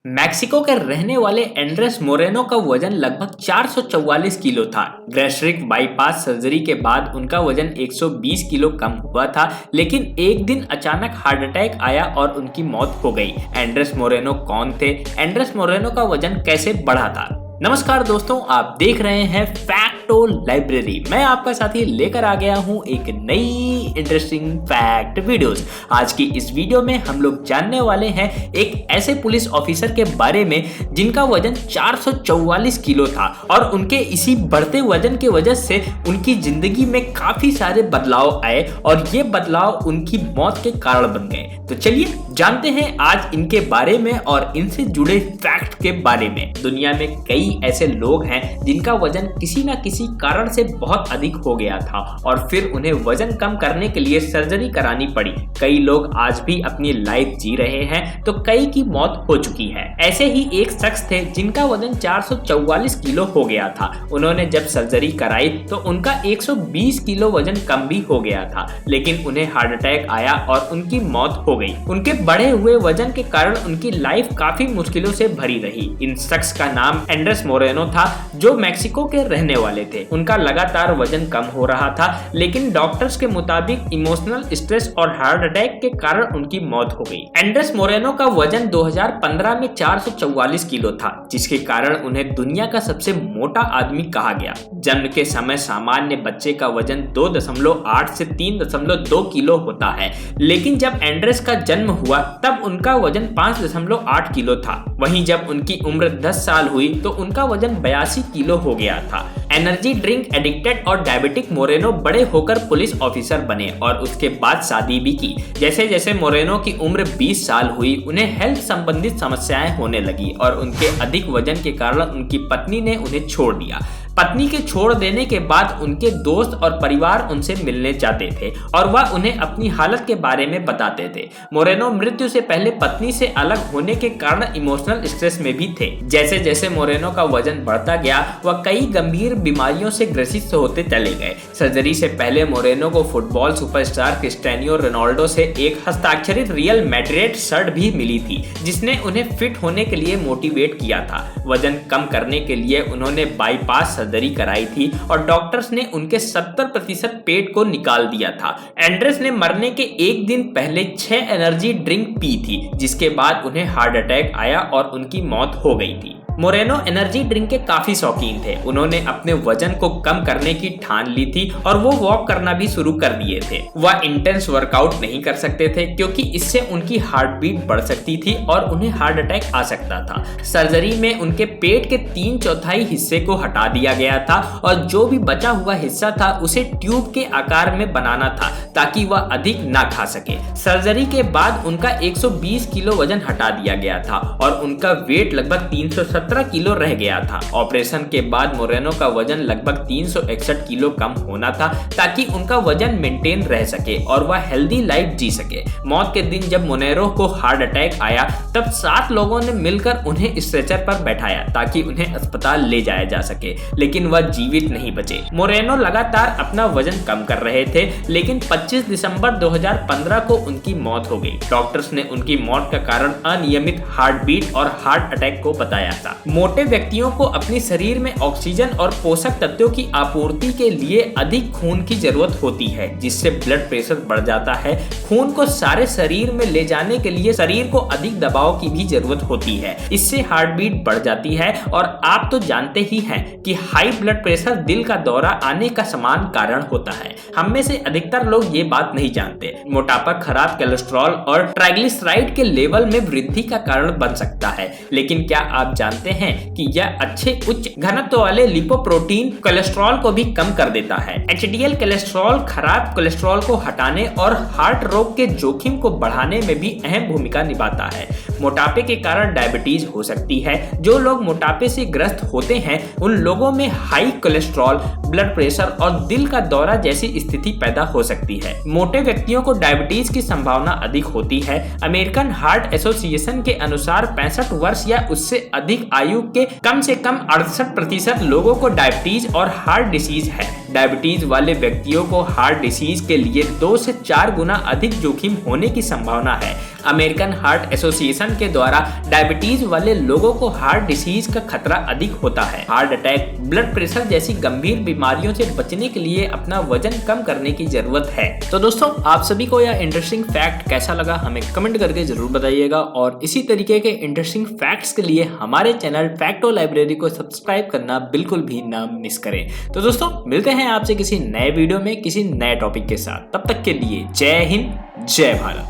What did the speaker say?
Mexico के रहने वाले एंड्रेस मोरेनो का वजन लगभग 444 किलो था। गैस्ट्रिक बाईपास सर्जरी के बाद उनका वजन 120 किलो कम हुआ था, लेकिन एक दिन अचानक हार्ट अटैक आया और उनकी मौत हो गई। एंड्रेस मोरेनो कौन थे? एंड्रेस मोरेनो का वजन कैसे बढ़ा था? नमस्कार दोस्तों, आप देख रहे हैं फैक्टो लाइब्रेरी। मैं आपका साथी लेकर आ गया हूं एक नई इंटरेस्टिंग फैक्ट वीडियोस। आज की इस वीडियो में हम लोग जानने वाले हैं एक ऐसे पुलिस ऑफिसर के बारे में जिनका वजन 444 किलो था और उनके इसी बढ़ते वजन की वजह से उनकी जिंदगी में काफी सारे बदलाव आए और ये बदलाव उनकी मौत के कारण बन गए। तो चलिए जानते हैं आज इनके बारे में और इनसे जुड़े फैक्ट के बारे में। दुनिया में कई ऐसे लोग हैं जिनका वजन किसी न किसी कारण से बहुत अधिक हो गया था और फिर उन्हें वजन कम करने के लिए सर्जरी करानी पड़ी। कई लोग आज भी अपनी लाइफ जी रहे हैं तो कई की मौत हो चुकी है। ऐसे ही एक शख्स थे जिनका वजन 444 किलो हो गया था। उन्होंने जब सर्जरी कराई तो उनका 120 किलो वजन कम भी हो गया था, लेकिन उन्हें हार्ट अटैक आया और उनकी मौत हो गई। उनके बढ़े हुए वजन के कारण उनकी लाइफ काफी मुश्किलों से भरी रही। इन शख्स का नाम एंड्रेस मोरेनो था, जो मैक्सिको के रहने वाले थे। उनका लगातार वजन कम हो रहा था, लेकिन डॉक्टर्स के मुताबिक इमोशनल स्ट्रेस और हार्ट अटैक के कारण उनकी मौत हो गई। एंड्रेस मोरेनो का वजन 2015 में 444 किलो था, जिसके कारण उन्हें दुनिया का सबसे मोटा आदमी कहा गया। जन्म के समय सामान्य बच्चे का वजन 2.8 से 3.2 किलो होता है, लेकिन जब एंड्रेस का जन्म हुआ तब उनका वजन 5.8 किलो था। वहीं जब उनकी उम्र 10 साल हुई तो उनका वजन 82 किलो हो गया था। एनर्जी ड्रिंक एडिक्टेड और डायबिटिक मोरेनो बड़े होकर पुलिस ऑफिसर बने और उसके बाद शादी भी की। जैसे जैसे मोरेनो की उम्र 20 साल हुई, उन्हें हेल्थ संबंधित समस्याएं होने लगी और उनके अधिक वजन के कारण उनकी पत्नी ने उन्हें छोड़ दिया। पत्नी के छोड़ देने के बाद उनके दोस्त और परिवार उनसे मिलने जाते थे और वह उन्हें अपनी हालत के बारे में बताते थे। मोरेनो मृत्यु से पहले पत्नी से अलग होने के कारण इमोशनल स्ट्रेस में भी थे। जैसे जैसे मोरेनो का वजन बढ़ता गया, वह कई गंभीर बीमारियों से ग्रसित होते चले गए। सर्जरी से पहले मोरेनो को फुटबॉल सुपरस्टार क्रिस्टियानो रोनाल्डो से एक हस्ताक्षरित रियल मैड्रिड शर्ट भी मिली थी, जिसने उन्हें फिट होने के लिए मोटिवेट किया था। वजन कम करने के लिए उन्होंने बाईपास सर्जरी कराई थी और डॉक्टर्स ने उनके 70% पेट को निकाल दिया था। एंड्रेस ने मरने के एक दिन पहले 6 एनर्जी ड्रिंक पी थी, जिसके बाद उन्हें हार्ट अटैक आया और उनकी मौत हो गई थी। मोरेनो एनर्जी ड्रिंक के काफी शौकीन थे। उन्होंने अपने वजन को कम करने की ठान ली थी और वो वॉक करना भी शुरू कर दिए थे। वह इंटेंस वर्कआउट नहीं कर सकते थे क्योंकि इससे उनकी हार्ट बीट बढ़ सकती थी और उन्हें हार्ट अटैक आ सकता था। सर्जरी में उनके पेट के 3/4 हिस्से को हटा दिया गया था और जो भी बचा हुआ हिस्सा था उसे ट्यूब के आकार में बनाना था ताकि वह अधिक ना खा सके। सर्जरी के बाद उनका 120 किलो वजन हटा दिया गया था और उनका वेट लगभग 317 किलो रह गया था। ऑपरेशन के बाद मोरेनो का वजन लगभग 361 किलो कम होना था ताकि उनका वजन मेंटेन रह सके और वह हेल्दी लाइफ जी सके। मौत के दिन जब मोरेनो को हार्ट अटैक आया तब 7 लोगों ने मिलकर उन्हें स्ट्रेचर पर बैठाया ताकि उन्हें अस्पताल ले जाया जा सके, लेकिन वह जीवित नहीं बचे। मोरेनो लगातार अपना वजन कम कर रहे थे, लेकिन 25 दिसंबर 2015 को उनकी मौत हो गई। डॉक्टर्स ने उनकी मौत का कारण अनियमित हार्ट बीट और हार्ट अटैक को बताया था। मोटे व्यक्तियों को अपने शरीर में ऑक्सीजन और पोषक तत्वों की आपूर्ति के लिए अधिक खून की जरूरत होती है, जिससे ब्लड प्रेशर बढ़ जाता है। खून को सारे शरीर में ले जाने के लिए शरीर को अधिक दबाव की भी जरूरत होती है। इससे हार्ट बीट बढ़ जाती है और आप तो जानते ही हैं कि हाई ब्लड प्रेशर दिल का दौरा आने का समान कारण होता है। हम में से अधिकतर लोग ये बात नहीं जानते। मोटापा खराब कोलेस्ट्रॉल और ट्राइग्लिसराइड के लेवल में वृद्धि का कारण बन सकता है, लेकिन क्या आप जानते हैं कि यह अच्छे उच्च घनत्व वाले लिपोप्रोटीन कोलेस्ट्रॉल को भी कम कर देता है। एचडीएल कोलेस्ट्रॉल खराब कोलेस्ट्रॉल को हटाने और हार्ट रोग के जोखिम को बढ़ाने में भी अहम भूमिका निभाता है। मोटापे के कारण डायबिटीज हो सकती है। जो लोग मोटापे से ग्रस्त होते हैं उन लोगों में हाई कोलेस्ट्रॉल, ब्लड प्रेशर और दिल का दौरा जैसी स्थिति पैदा हो सकती है। मोटे व्यक्तियों को डायबिटीज की संभावना अधिक होती है। अमेरिकन हार्ट एसोसिएशन के अनुसार 65 वर्ष या उससे अधिक आयु के कम से कम 68% लोगों को डायबिटीज और हार्ट डिसीज है। डायबिटीज वाले व्यक्तियों को हार्ट डिसीज के लिए 2 से 4 गुना अधिक जोखिम होने की संभावना है। अमेरिकन हार्ट एसोसिएशन के द्वारा डायबिटीज वाले लोगों को हार्ट डिसीज का खतरा अधिक होता है। हार्ट अटैक, ब्लड प्रेशर जैसी गंभीर बीमारियों से बचने के लिए अपना वजन कम करने की जरूरत है। तो दोस्तों, आप सभी को यह इंटरेस्टिंग फैक्ट कैसा लगा हमें कमेंट करके जरूर बताइएगा और इसी तरीके के इंटरेस्टिंग फैक्ट्स के लिए हमारे चैनल फैक्टो लाइब्रेरी को सब्सक्राइब करना बिल्कुल भी ना मिस करें। तो दोस्तों, मिलते हैं आपसे किसी नए वीडियो में किसी नए टॉपिक के साथ। तब तक के लिए जय हिंद, जय भारत।